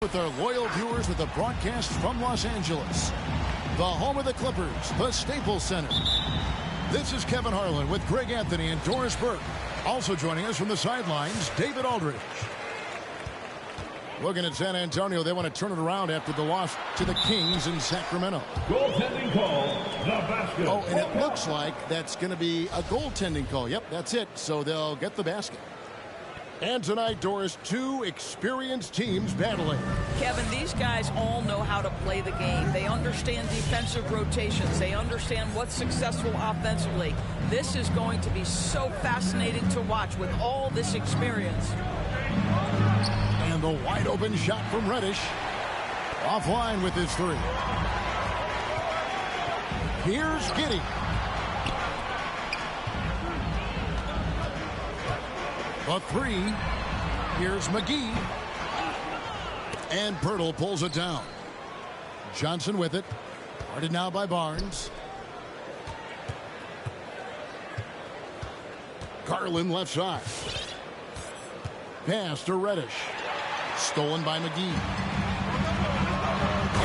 With our loyal viewers with the broadcast from Los Angeles, the home of the Clippers, the Staples Center. This is Kevin Harlan with Greg Anthony and Doris Burke. Also joining us from the sidelines, David Aldridge. Looking at San Antonio, they want to turn it around after the loss to the Kings in Sacramento. Goaltending call, the basket. Oh, and it looks like that's going to be a goaltending call. Yep, that's it. So they'll get the basket. And tonight, Doris, two experienced teams battling. Kevin, these guys all know how to play the game. They understand defensive rotations. They understand what's successful offensively. This is going to be so fascinating to watch with all this experience. And the wide open shot from Reddish. Offline with his three. Here's Giddey. The three. Here's McGee. And Pirtle pulls it down. Johnson with it. Guarded now by Barnes. Garland left side. Pass to Reddish. Stolen by McGee.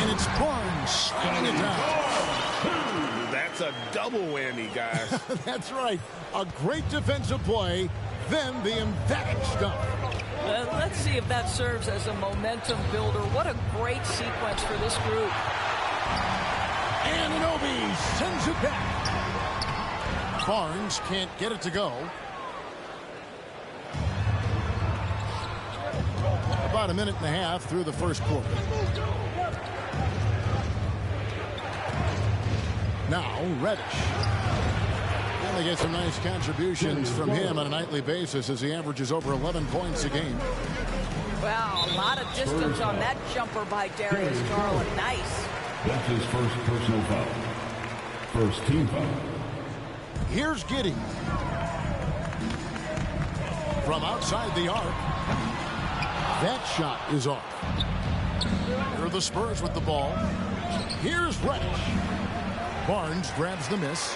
And it's Barnes sliding it down. That's a double whammy, guys. That's right. A great defensive play. Then the emphatic stuff. Let's see if that serves as a momentum builder. What a great sequence for this group. Anunoby sends it back. Barnes can't get it to go. About a minute and a half through the first quarter. Now Reddish. They get some nice contributions from him on a nightly basis as he averages over 11 points a game. Wow, a lot of distance on that jumper by Darius Garland. Nice. That's his first personal foul. First team foul. Here's Giddey. From outside the arc. That shot is off. Here are the Spurs with the ball. Here's Reddish. Barnes grabs the miss.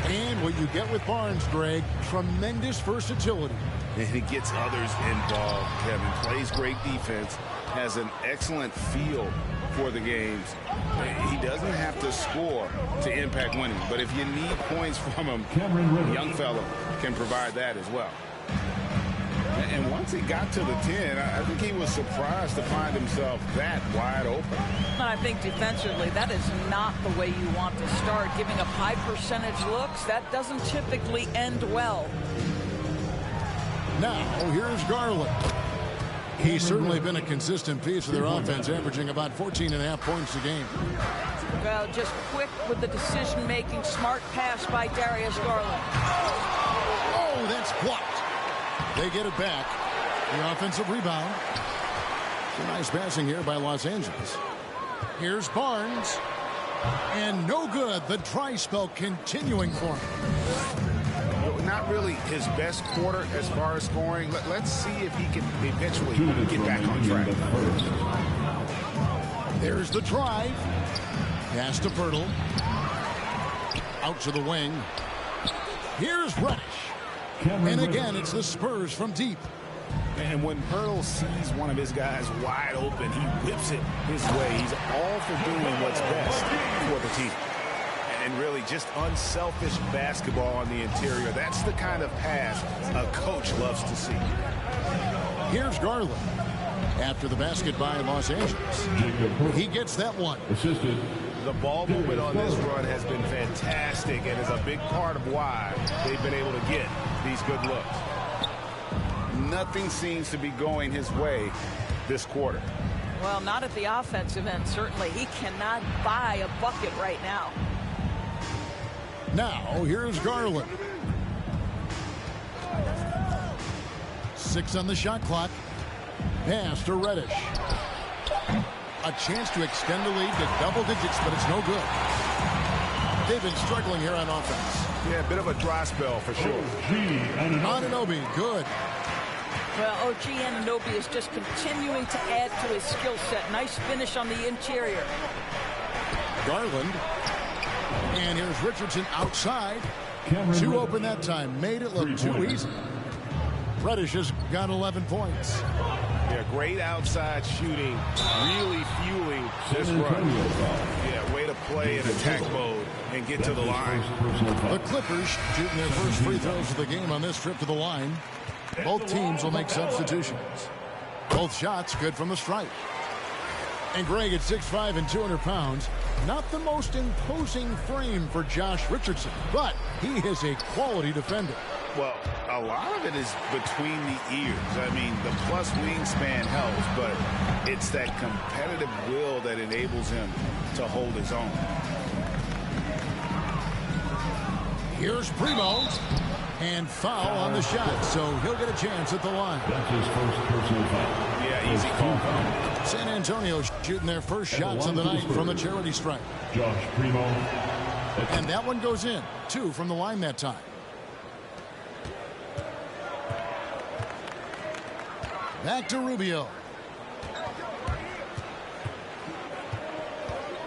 And what you get with Barnes, Greg, tremendous versatility. And he gets others involved, Kevin. Plays great defense. Has an excellent feel for the games. He doesn't have to score to impact winning. But if you need points from him, the young fella can provide that as well. And once he got to the 10, I think he was surprised to find himself that wide open. And I think defensively, that is not the way you want to start. Giving up high percentage looks, that doesn't typically end well. Now, here's Garland. He's certainly been a consistent piece of their offense, averaging about 14.5 points a game. Well, just quick with the decision-making, smart pass by Darius Garland. Oh, that's blocked. They get it back. The offensive rebound. Some nice passing here by Los Angeles. Here's Barnes. And no good. The dry spell continuing for him. Not really his best quarter as far as scoring. Let's see if he can eventually get back on track. There's the drive. Pass to Pirtle. Out to the wing. Here's Reddish. And again, it's the Spurs from deep. And when Pirtle sees one of his guys wide open, he whips it his way. He's all for doing what's best for the team. And really just unselfish basketball on the interior. That's the kind of pass a coach loves to see. Here's Garland. After the basket by Los Angeles. He gets that one. Assisted. The ball movement on this run has been fantastic and is a big part of why they've been able to get these good looks. Nothing seems to be going his way this quarter. Well, not at the offensive end, certainly. He cannot buy a bucket right now. Now, here's Garland. 6 on the shot clock. Pass to Reddish. A chance to extend the lead to double digits, but it's no good. They've been struggling here on offense. Yeah, a bit of a dry spell for sure. Anunoby, good. Well, OG Anunoby is just continuing to add to his skill set. Nice finish on the interior. Garland. And here's Richardson outside. Too open that time. Made it look too easy. Reddish has got 11 points. Yeah, great outside shooting, really fueling this run. Yeah, way to play in attack mode and get to the line. The Clippers shooting their first free throws of the game on this trip to the line. Both teams will make substitutions. Both shots good from the stripe. And Greg at 6'5" and 200 pounds. Not the most imposing frame for Josh Richardson, but he is a quality defender. Well, a lot of it is between the ears. I mean, the plus wingspan helps, but it's that competitive will that enables him to hold his own. Here's Primo. And foul on the shot, so he'll get a chance at the line. That's his first personal foul. Yeah, easy call. San Antonio shooting their first shots of the night from the charity stripe. Josh Primo. And that one goes in. 2 from the line that time. Back to Rubio.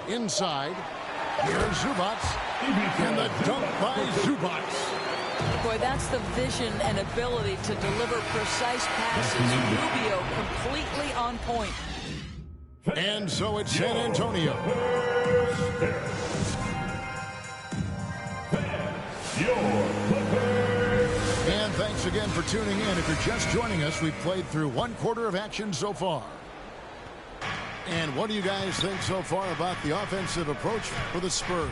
Inside. Here's Zubats. And the dunk by Zubats. Boy, that's the vision and ability to deliver precise passes. Rubio completely on point. And so it's San Antonio. And thanks again for tuning in. If you're just joining us, we've played through 1/4 of action so far. And what do you guys think so far about the offensive approach for the Spurs?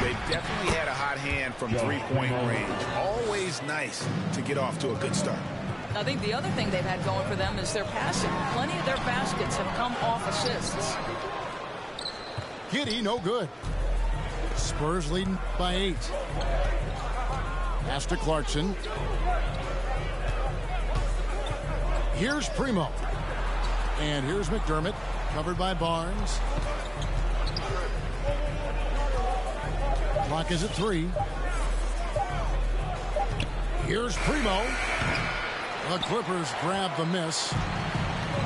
They definitely had a hot hand from three-point range. Always nice to get off to a good start. I think the other thing they've had going for them is their passing. Plenty of their baskets have come off assists. Giddey, no good. Spurs leading by 8. Pass to Clarkson. Here's Primo. And here's McDermott, covered by Barnes. Clock is at 3. Here's Primo. The Clippers grab the miss.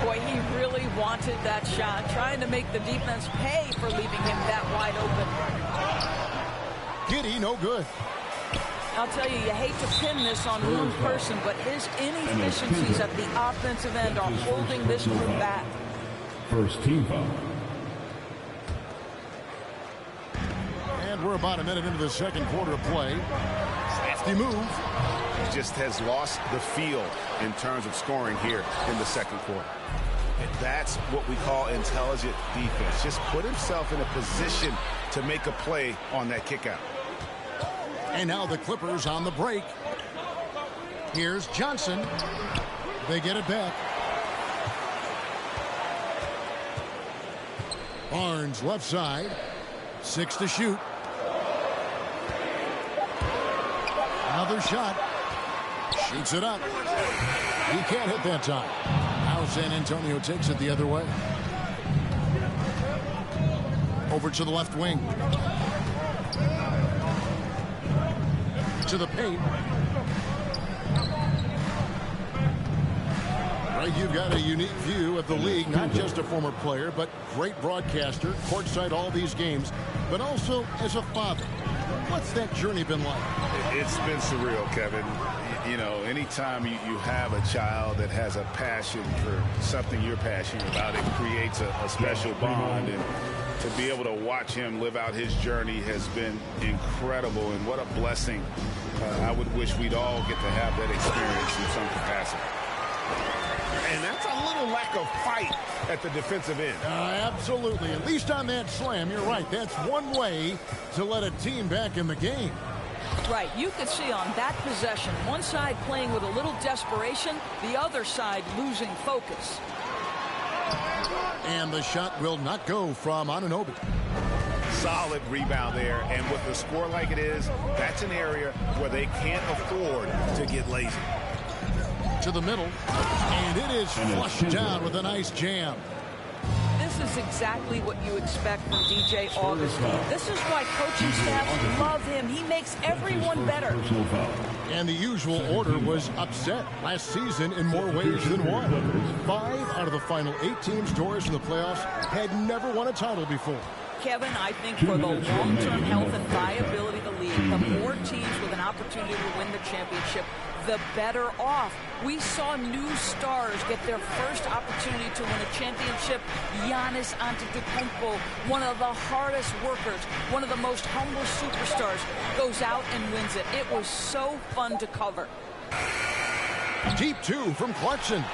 Boy, he really wanted that shot, trying to make the defense pay for leaving him that wide open. Giddey, no good. I'll tell you, you hate to pin this on one person, but his inefficiencies at the offensive end are holding this group back. First team foul. And we're about a minute into the second quarter of play. Safety move. He just has lost the feel in terms of scoring here in the second quarter. And that's what we call intelligent defense. Just put himself in a position to make a play on that kick out. And now the Clippers on the break. Here's Johnson. They get it back. Barnes left side. 6 to shoot. Another shot. Shoots it up. He can't hit that time. Now San Antonio takes it the other way. Over to the left wing. To the paint. Right, you've got a unique view of the league, not just a former player, but great broadcaster, courtside all these games, but also as a father. What's that journey been like? It's been surreal, Kevin. You know, anytime you have a child that has a passion for something you're passionate about, it creates a special bond. And to be able to watch him live out his journey has been incredible. And what a blessing. I would wish we'd all get to have that experience in some capacity. And that's a little lack of fight at the defensive end. Absolutely. At least on that slam, you're right. That's one way to let a team back in the game. Right. You could see on that possession, one side playing with a little desperation, the other side losing focus. And the shot will not go from Anunoby. Solid rebound there. And with the score like it is, that's an area where they can't afford to get lazy. To the middle, and it is flushed down with a nice jam. This is exactly what you expect from DJ Augustine. This is why coaching staffs love him. He makes everyone better. And the usual order was upset last season in more ways than one. 5 out of the final 8 teams doors in the playoffs had never won a title before. Kevin, I think for the long-term health and viability of the league, the more teams with an opportunity to win the championship, the better off. We saw new stars get their first opportunity to win a championship. Giannis Antetokounmpo, one of the hardest workers, one of the most humble superstars, goes out and wins it. It was so fun to cover. Deep two from Clarkson.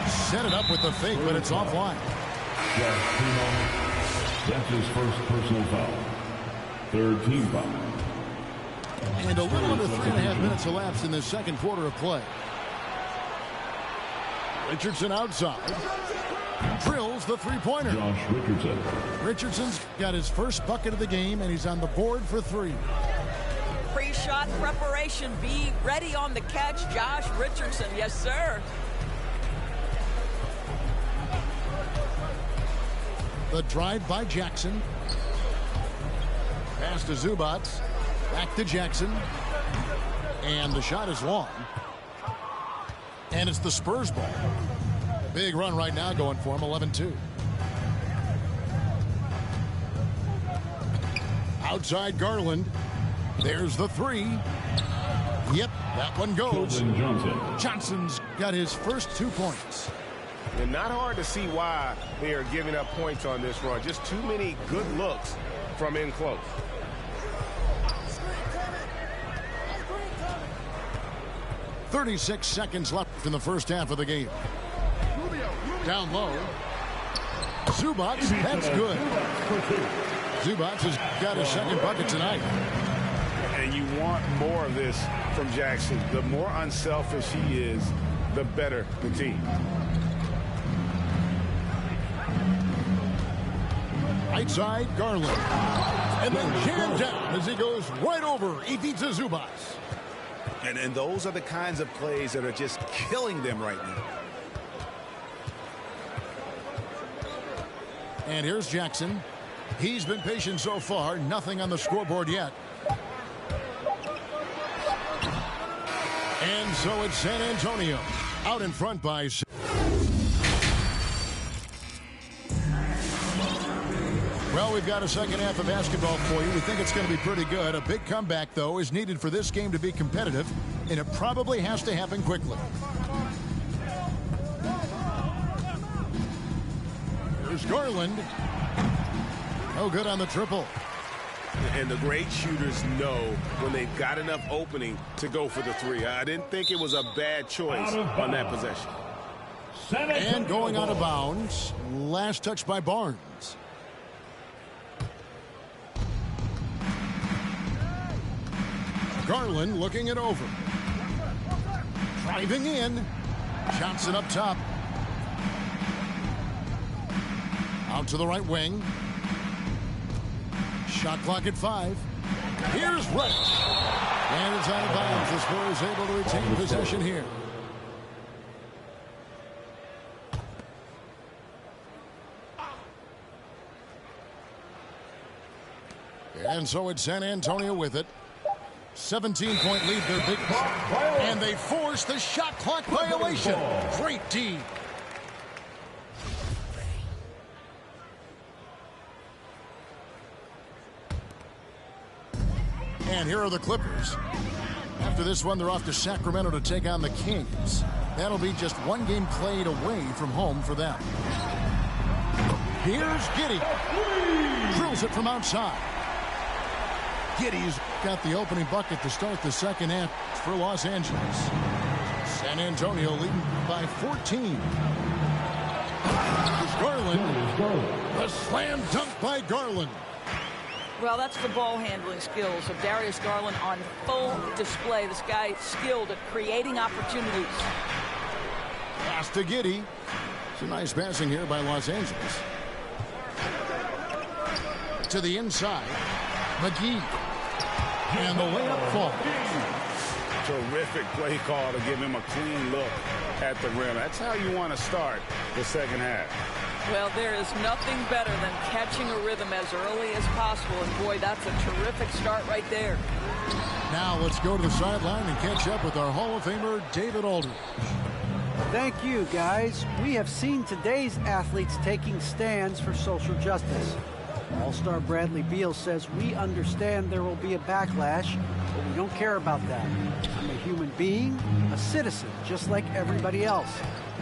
Set it up with the fake, but it's offline. That's his first personal foul. Third team foul. And a little under 3.5 minutes elapsed in the second quarter of play. Richardson outside. Drills the three-pointer. Josh Richardson. Richardson's got his first bucket of the game, and he's on the board for 3. Pre-shot preparation. Be ready on the catch. Josh Richardson. Yes, sir. The drive by Jackson. Pass to Zubac. Back to Jackson. And the shot is long. And it's the Spurs ball. Big run right now going for him, 11-2. Outside Garland. There's the 3. Yep, that one goes. Johnson's got his first 2 points. And not hard to see why they are giving up points on this run. Just too many good looks from in close. .36 seconds left in the first half of the game. Down low. Zubac, that's good. Zubac has got his second bucket tonight. And you want more of this from Jackson. The more unselfish he is, the better the team. Right side, Garland. And then jammed down as he goes right over Ivica Zubac. And those are the kinds of plays that are just killing them right now. And here's Jackson. He's been patient so far. Nothing on the scoreboard yet. And so it's San Antonio out in front by 6. Well, we've got a second half of basketball for you. We think it's going to be pretty good. A big comeback, though, is needed for this game to be competitive, and it probably has to happen quickly. Here's Garland. No good on the triple. And the great shooters know when they've got enough opening to go for the 3. I didn't think it was a bad choice on that possession. And going out of bounds. Last touch by Barnes. Garland looking it over. Driving in. Johnson up top. Out to the right wing. Shot clock at 5. Here's Reddish. And it's out of bounds. The Spurs able to retain possession here. And so it's San Antonio with it. 17-point lead, their big. And they force the shot clock violation. Great D. And here are the Clippers. After this one, they're off to Sacramento to take on the Kings. That'll be just one game played away from home for them. Here's Giddey. Drills it from outside. Giddey's got the opening bucket to start the second half for Los Angeles. San Antonio leading by 14. Here's Garland. A slam dunk by Garland. Well, that's the ball handling skills of Darius Garland on full display. This guy skilled at creating opportunities. Pass to Giddey. Some nice passing here by Los Angeles. To the inside. McGee. And the layup falls. Terrific play call to give him a clean look at the rim. That's how you want to start the second half. Well, there is nothing better than catching a rhythm as early as possible. And, boy, that's a terrific start right there. Now let's go to the sideline and catch up with our Hall of Famer, David Aldridge. Thank you, guys. We have seen today's athletes taking stands for social justice. All-Star Bradley Beal says we understand there will be a backlash, but we don't care about that. I'm a human being, a citizen, just like everybody else.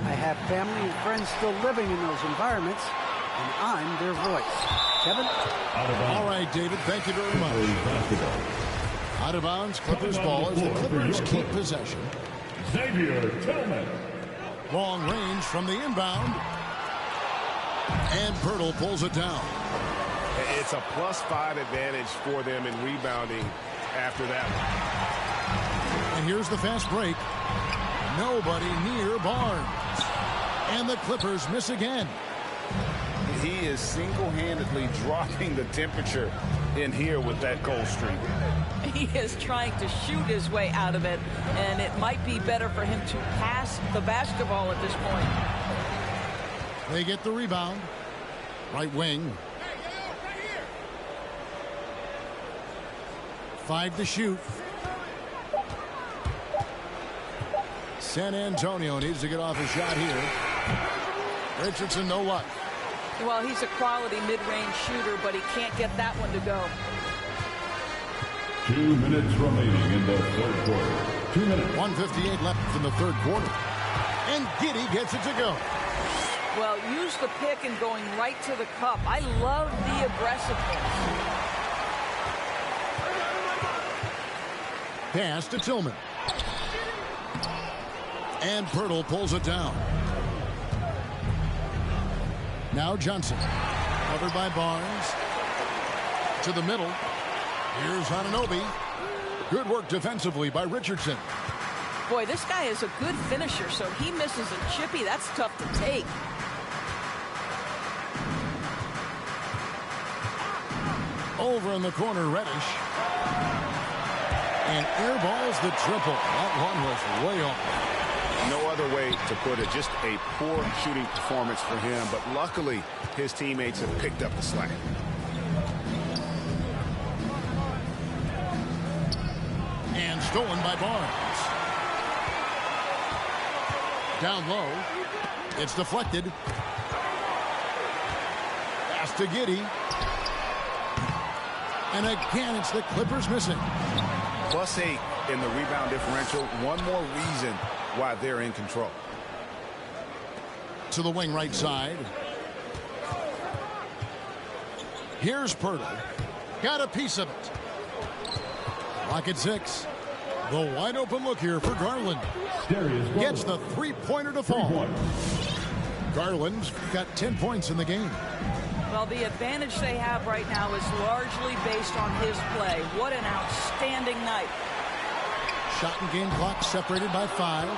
I have family and friends still living in those environments, and I'm their voice. Kevin? All right, David, thank you very much. Out of bounds, Clippers ball as the Clippers keep possession. Xavier Tillman. Long range from the inbound. And Pirtle pulls it down. It's a +5 advantage for them in rebounding after that one. And here's the fast break. Nobody near Barnes. And the Clippers miss again. He is single-handedly dropping the temperature in here with that cold streak. He is trying to shoot his way out of it, and it might be better for him to pass the basketball at this point. They get the rebound. Right wing. 5 to shoot. San Antonio needs to get off a shot here. Richardson, no luck. Well, he's a quality mid-range shooter, but he can't get that one to go. 2 minutes remaining in the third quarter. 2 minutes. 1:58 left in the third quarter. And Giddey gets it to go. Well, use the pick and going right to the cup. I love the aggressiveness. Pass to Tillman. And Pirtle pulls it down. Now Johnson. Covered by Barnes. To the middle. Here's Anunoby. Good work defensively by Richardson. Boy, this guy is a good finisher, so he misses a chippy. That's tough to take. Over in the corner, Reddish. And airballs the triple. That one was way off. No other way to put it. Just a poor shooting performance for him. But luckily, his teammates have picked up the slack. And stolen by Barnes. Down low. It's deflected. Pass to Giddey. And again, it's the Clippers missing. +8 in the rebound differential. One more reason why they're in control. To the wing right side. Here's Pirtle. Got a piece of it. Rocket 6. The wide open look here for Garland. Gets the three-pointer to fall. Garland's got 10 points in the game. Well, the advantage they have right now is largely based on his play. What an outstanding night. Shot and game clock separated by 5.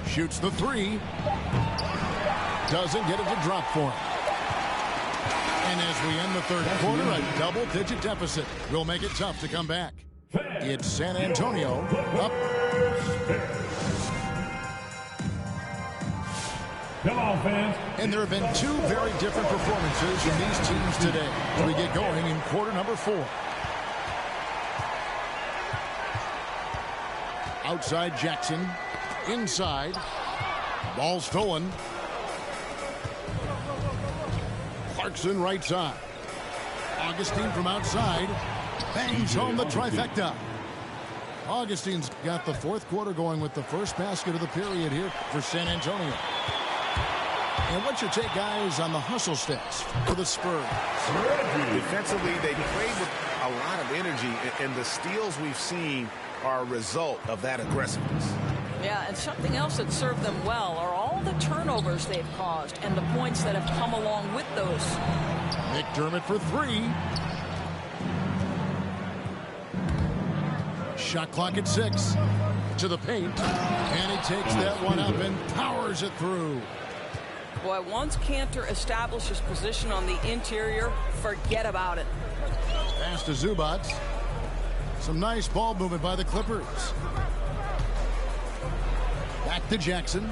Shoots the 3. Doesn't get it to drop for him. And as we end the third quarter, a double-digit deficit will make it tough to come back. It's San Antonio up. Come on, fans. And there have been 2 very different performances from these teams today as we get going in quarter number 4. Outside Jackson. Inside. Ball stolen. Clarkson right side. Augustine from outside. Bangs home the trifecta. Augustine's got the fourth quarter going with the first basket of the period here for San Antonio. And what's your take, guys, on the hustle steps for the Spurs? Defensively, they played with a lot of energy, and the steals we've seen are a result of that aggressiveness. Yeah, and something else that served them well are all the turnovers they've caused and the points that have come along with those. McDermott for 3. Shot clock at 6. To the paint. And he takes that one up and powers it through. Boy, once Cantor establishes position on the interior, forget about it. Pass to Zubac. Some nice ball movement by the Clippers. Back to Jackson.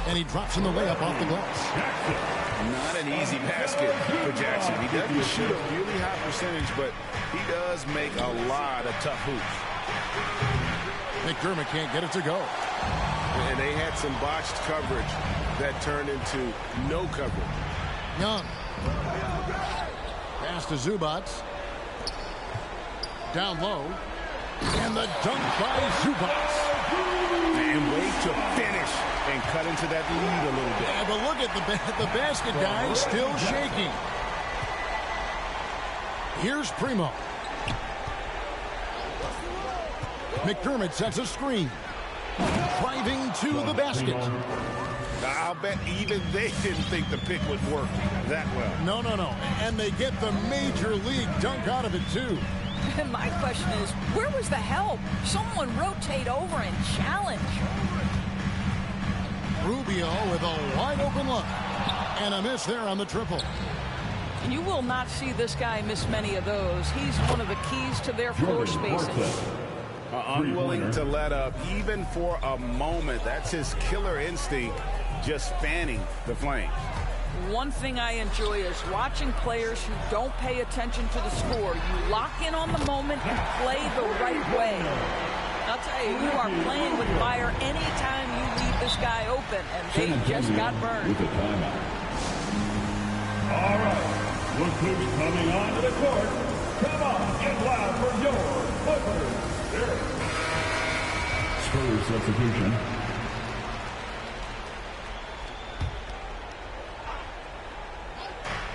And he drops in the layup off the glass. Not an easy basket for Jackson. He doesn't shoot a really high percentage, but he does make a lot of tough hoops. McDermott can't get it to go. And they had some botched coverage that turned into no coverage. Young. Pass to Zubac. Down low. And the dunk by Zubac. And wait to finish and cut into that lead a little bit. Yeah, but look at the basket guy still shaking. Here's Primo. McDermott sets a screen. Driving to the basket. I'll bet even they didn't think the pick would work that well. No. And they get the major league dunk out of it, too. And my question is, where was the help? Someone rotate over and challenge. Rubio with a wide-open look. And a miss there on the triple. You will not see this guy miss many of those. He's one of the keys to their floor spacing. Unwilling to let up even for a moment. That's his killer instinct, just fanning the flames. One thing I enjoy is watching players who don't pay attention to the score. You lock in on the moment and play the right way. I'll tell you, you are playing with fire anytime you leave this guy open, and they just got burned. All right, look who's coming onto the court. Come on, get loud for your Clippers. Spurs substitution.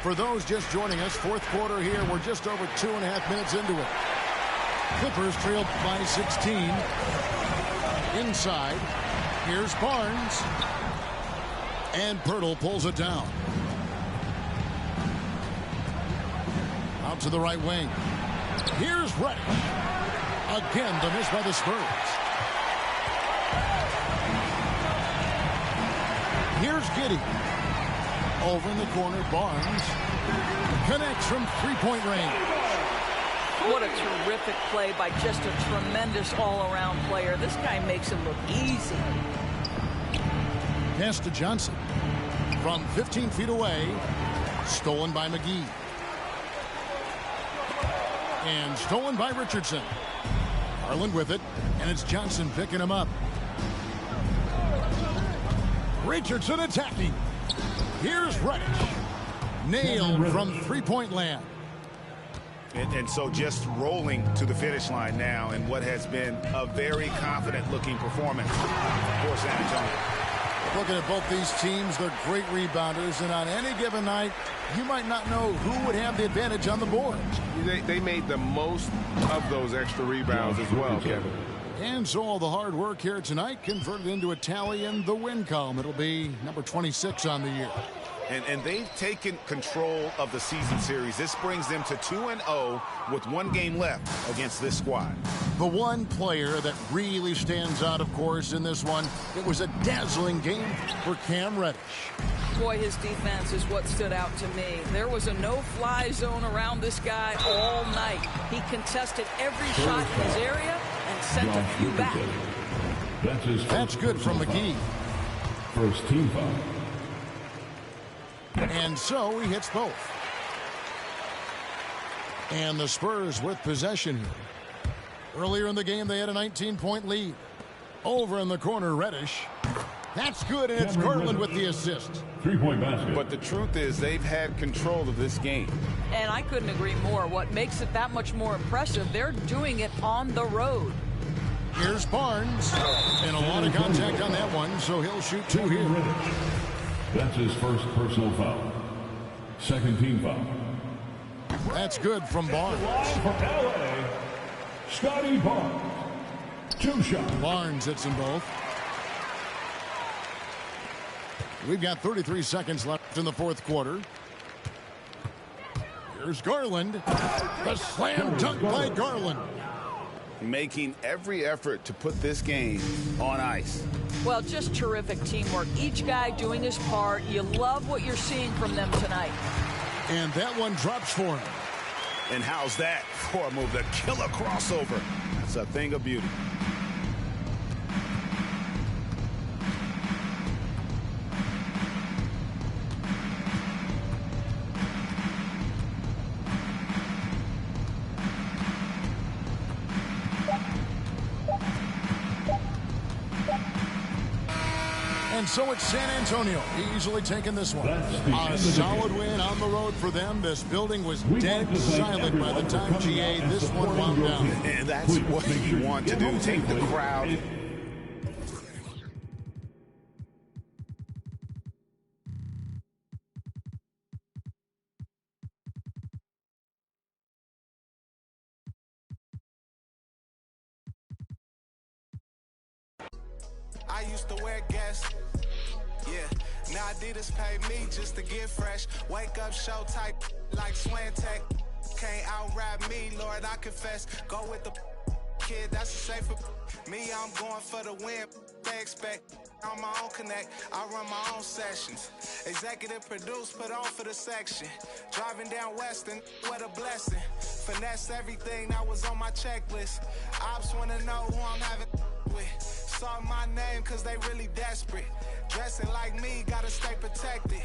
For those just joining us, fourth quarter here. We're just over 2.5 minutes into it. Clippers trailed by 16. Inside. Here's Barnes. And Pirtle pulls it down. Out to the right wing. Here's Reddish. Again, the miss by the Spurs. Here's Giddey. Over in the corner, Barnes connects from three-point range. What a terrific play by just a tremendous all-around player. This guy makes it look easy. Pass to Johnson. From 15 feet away, stolen by McGee. And stolen by Richardson. Garland with it, and it's Johnson picking him up. Richardson attacking. Here's Reddish. Nailed from three-point land. And so just rolling to the finish line now in what has been a very confident-looking performance for San Antonio. Looking at both these teams, they're great rebounders, and on any given night, you might not know who would have the advantage on the boards. They made the most of those extra rebounds as well, Kevin. And so all the hard work here tonight converted into a tally in the win column. It'll be number 26 on the year. And they've taken control of the season series. This brings them to 2-0 with one game left against this squad. The one player that really stands out, of course, in this one, it was a dazzling game for Cam Reddish. Boy, his defense is what stood out to me. There was a no-fly zone around this guy all night. He contested every shot in his area and sent a few back. That's good from McGee. First team foul. And so he hits both. And the Spurs with possession here. Earlier in the game, they had a 19-point lead. Over in the corner, Reddish. That's good, and it's Garland with the assist. Three-point basket. But the truth is they've had control of this game. And I couldn't agree more. What makes it that much more impressive, they're doing it on the road. Here's Barnes. And a lot of contact on that one, so he'll shoot two here. That's his first personal foul. Second team foul. That's good from Barnes. For LA, Scotty Barnes. Two shots. Barnes hits them both. We've got 33 seconds left in the fourth quarter. Here's Garland. The slam dunk by Garland. Making every effort to put this game on ice. Well, just terrific teamwork. Each guy doing his part. You love what you're seeing from them tonight. And that one drops for him. And how's that for a move? The killer crossover. It's a thing of beauty. And And so it's San Antonio easily taking this one. A solid win on the road for them. This building was dead silent by the time GA this one wound down. And that's what you want to do. Take the crowd. I used to wear Guess. Yeah, now Adidas pay me just to get fresh. Wake up, show type like Swantech. Can't out-rap me, Lord, I confess. Go with the kid, that's a safer. Me, I'm going for the win. They expect on my own connect. I run my own sessions. Executive produce, put on for the section. Driving down Western, what a blessing. Finesse everything that was on my checklist. Ops wanna know who I'm having with. Saw my name cause they really desperate. Dressing like me, gotta stay protected.